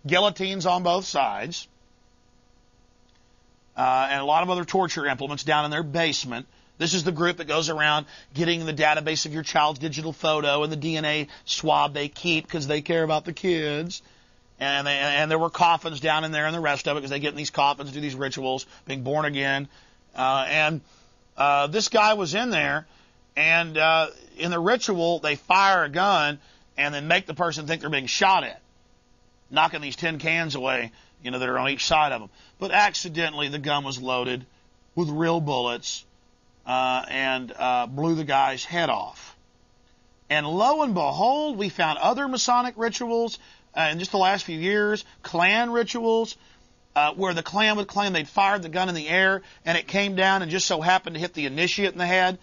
guillotines on both sides, and a lot of other torture implements down in their basement. This is the group that goes around getting the database of your child's digital photo and the DNA swab they keep because they care about the kids. And there were coffins down in there and the rest of it because they get in these coffins, do these rituals, being born again. This guy was in there, and in the ritual, they fire a gun and then make the person think they're being shot at, knocking these tin cans away, that are on each side of them. But accidentally, the gun was loaded with real bullets and blew the guy's head off. And lo and behold, we found other Masonic rituals in just the last few years, Klan rituals, where the Klan would claim they'd fired the gun in the air and it came down and just so happened to hit the initiate in the head.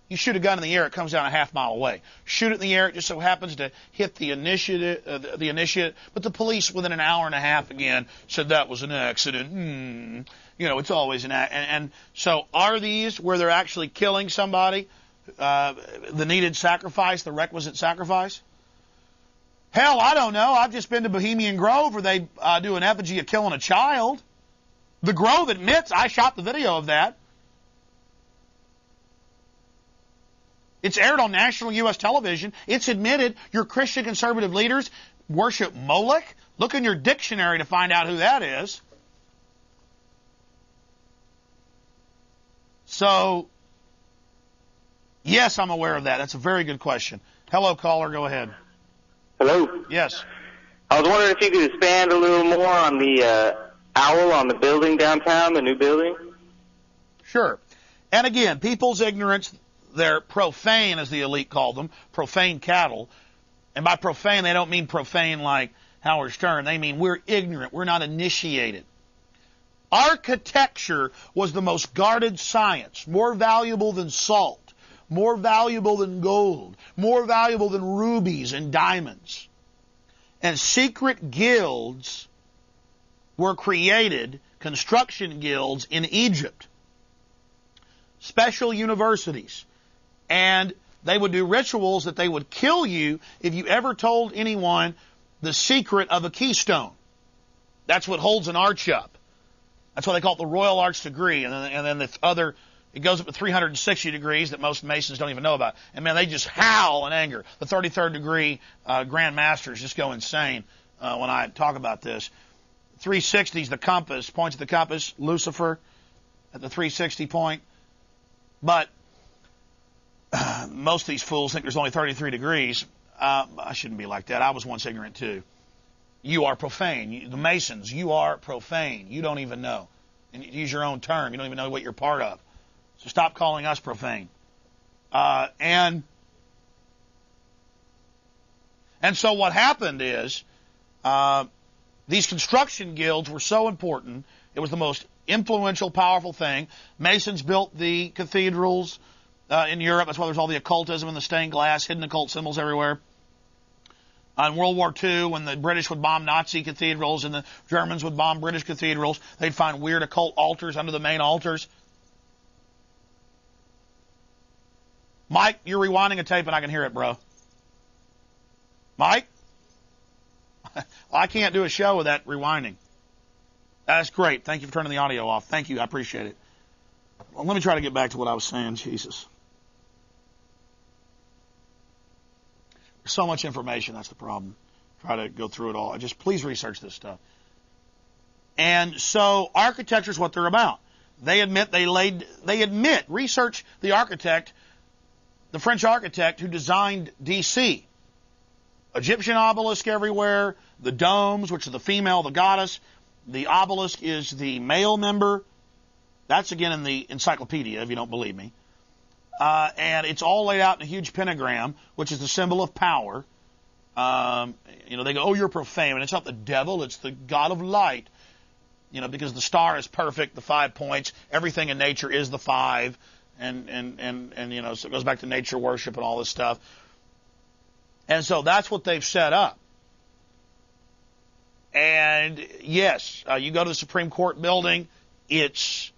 You shoot a gun in the air, it comes down a half-mile away. Shoot it in the air, it just so happens to hit the initiate. But the police, within an hour and a half again, said that was an accident. It's always an accident. And so are these where they're actually killing somebody, the needed sacrifice, the requisite sacrifice? Hell, I don't know. I've just been to Bohemian Grove where they do an effigy of killing a child. The Grove admits I shot the video of that. It's aired on national U.S. television. It's admitted your Christian conservative leaders worship Moloch. Look in your dictionary to find out who that is. So, yes, I'm aware of that. That's a very good question. Hello, caller. Go ahead. Hello? Yes. I was wondering if you could expand a little more on the owl on the building downtown, the new building. Sure. And again, people's ignorance, they're profane, as the elite call them, profane cattle. And by profane, they don't mean profane like Howard Stern. They mean we're ignorant. We're not initiated. Architecture was the most guarded science, more valuable than salt, more valuable than gold, more valuable than rubies and diamonds. And secret guilds were created, construction guilds in Egypt, special universities, and they would do rituals that they would kill you if you ever told anyone the secret of a keystone. That's what holds an arch up. That's why they call it the Royal Arch degree, and then the other, it goes up to 360 degrees that most Masons don't even know about. And man, they just howl in anger. The 33rd degree Grand Masters just go insane when I talk about this. 360 is the compass, points at the compass, Lucifer at the 360 point. But most of these fools think there's only 33 degrees. I shouldn't be like that. I was once ignorant too. You are profane. The Masons, you are profane. You don't even know. And you use your own term. You don't even know what you're part of. So stop calling us profane. And so what happened is these construction guilds were so important. It was the most influential, powerful thing. Masons built the cathedrals in Europe. That's why there's all the occultism and the stained glass, hidden occult symbols everywhere. In World War II, when the British would bomb Nazi cathedrals and the Germans would bomb British cathedrals, they'd find weird occult altars under the main altars. Mike, you're rewinding a tape and I can hear it, bro. Mike? I can't do a show with that rewinding. That's great. Thank you for turning the audio off. Thank you. I appreciate it. Well, let me try to get back to what I was saying. Jesus. There's so much information. That's the problem. Try to go through it all. Just please research this stuff. And so architecture is what they're about. They admit research the architect, the French architect who designed D.C. Egyptian obelisk everywhere, the domes, which are the female, the goddess. The obelisk is the male member. That's again in the encyclopedia, if you don't believe me. And it's all laid out in a huge pentagram, which is the symbol of power. They go, oh, you're profane. And it's not the devil, it's the God of light. Because the star is perfect, the 5 points, everything in nature is the 5. And so it goes back to nature worship and all this stuff. And so that's what they've set up. And yes, you go to the Supreme Court building, it's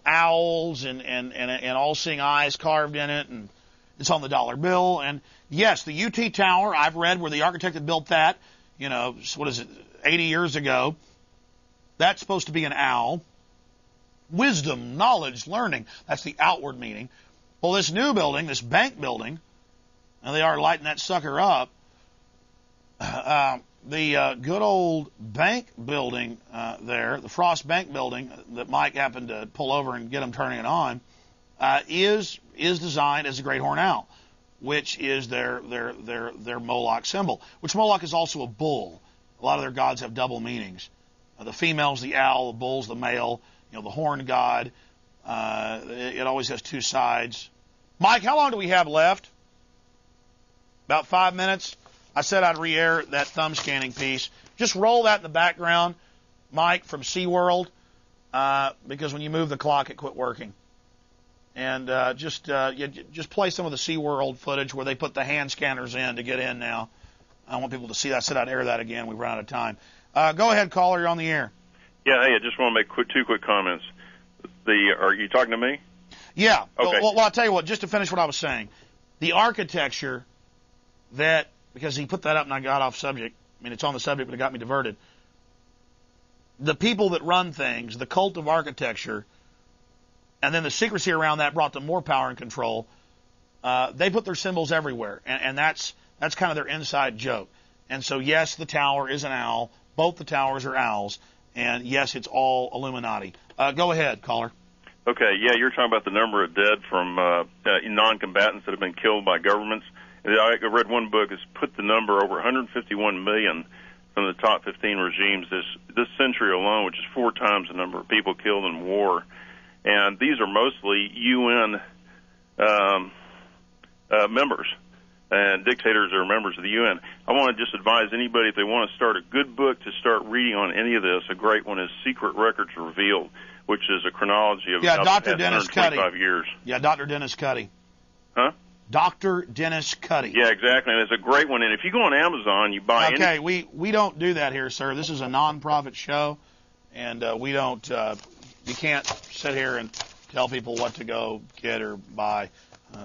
owls and all-seeing eyes carved in it, and it's on the dollar bill. And yes, the UT Tower, I've read where the architect that built that, what is it, 80 years ago. That's supposed to be an owl. Wisdom, knowledge, learning. That's the outward meaning. Well, this new building, this bank building, and they are lighting that sucker up. The good old bank building there, the Frost Bank building that Mike happened to pull over and get him turning it on, is designed as a great horned owl, which is their Moloch symbol. Which Moloch is also a bull. A lot of their gods have double meanings. The female's the owl, the bull's the male. The horned god. It always has two sides. Mike, how long do we have left? About 5 minutes. I said I'd re-air that thumb scanning piece. Just roll that in the background, Mike, from SeaWorld, because when you move the clock, it quit working. And just play some of the SeaWorld footage where they put the hand scanners in to get in now. I want people to see that. I said I'd air that again. We've run out of time. Go ahead, caller. You're on the air. Yeah, hey, I just want to make two quick comments. Are you talking to me? Yeah. Okay. Well, I'll tell you what, just to finish what I was saying. The architecture that, because he put that up and I got off subject. I mean, it's on the subject, but it got me diverted. The people that run things, the cult of architecture, and then the secrecy around that brought them more power and control. They put their symbols everywhere, and that's kind of their inside joke. And so, yes, the tower is an owl. Both the towers are owls. And, yes, it's all Illuminati. Go ahead, caller. Okay, yeah, you're talking about the number of dead from non-combatants that have been killed by governments. I read one book that's put the number over 151 million from the top 15 regimes this century alone, which is 4 times the number of people killed in war. And these are mostly UN members, and dictators are members of the UN. I want to just advise anybody, if they want to start a good book to start reading on any of this, a great one is Secret Records Revealed, which is a chronology of about the past 125 years. Yeah, Dr. Dennis Cuddy. Huh? Dr. Dennis Cuddy. Yeah, exactly, and it's a great one. And if you go on Amazon, you buy Okay, we don't do that here, sir. This is a non-profit show, and we don't, you can't sit here and tell people what to go get or buy.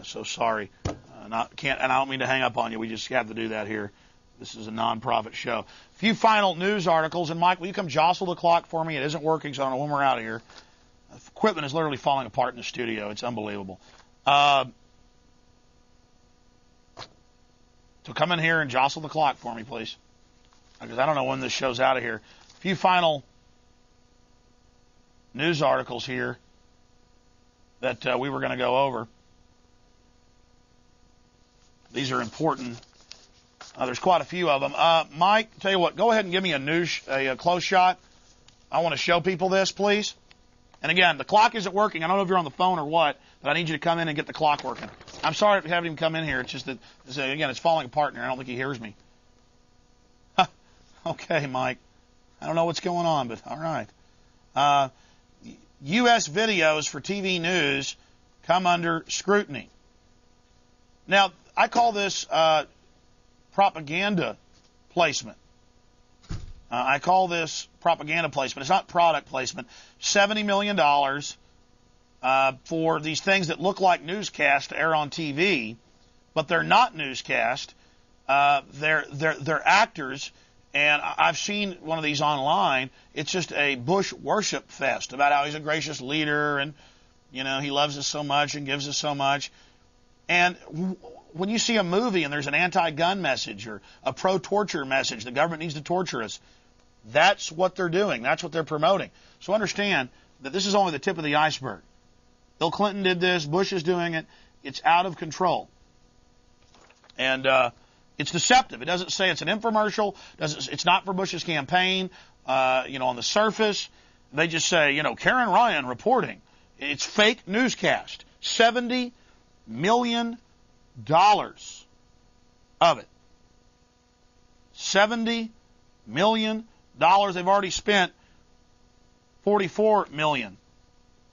So sorry. And I don't mean to hang up on you. We just have to do that here. This is a non-profit show. A few final news articles. And, Mike, will you come jostle the clock for me? It isn't working, so I don't know when we're out of here. Equipment is literally falling apart in the studio. It's unbelievable. So come in here and jostle the clock for me, please. Because I don't know when this show's out of here. A few final news articles here that we were going to go over. These are important. There's quite a few of them. Mike, tell you what, go ahead and give me a close shot. I want to show people this, please. And again, the clock isn't working. I don't know if you're on the phone or what, but I need you to come in and get the clock working. I'm sorry to have him come in here. It's just that, again, it's falling apart in here. I don't think he hears me. Okay, Mike. I don't know what's going on, but all right. U.S. videos for TV news come under scrutiny. Now, I call this propaganda placement. I call this propaganda placement. It's not product placement. $70 million for these things that look like newscasts to air on TV, but they're not newscast. They're actors, and I've seen one of these online. It's just a Bush worship fest about how he's a gracious leader and, he loves us so much and gives us so much. And when you see a movie and there's an anti-gun message or a pro-torture message, the government needs to torture us, that's what they're doing. That's what they're promoting. So understand that this is only the tip of the iceberg. Bill Clinton did this. Bush is doing it. It's out of control. And it's deceptive. It doesn't say it's an infomercial. It's not for Bush's campaign. On the surface, they just say, Karen Ryan reporting. It's fake newscast. $70 million of it. $70 million. They've already spent $44 million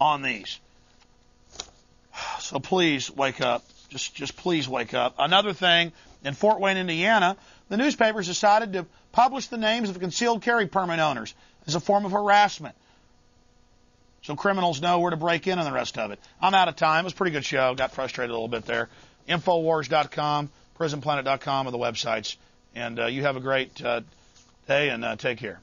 on these. So please wake up. Just please wake up. Another thing, in Fort Wayne, Indiana, the newspapers decided to publish the names of concealed carry permit owners as a form of harassment, so criminals know where to break in and the rest of it. I'm out of time. It was a pretty good show. Got frustrated a little bit there. Infowars.com, prisonplanet.com are the websites. And you have a great Hey, and take care.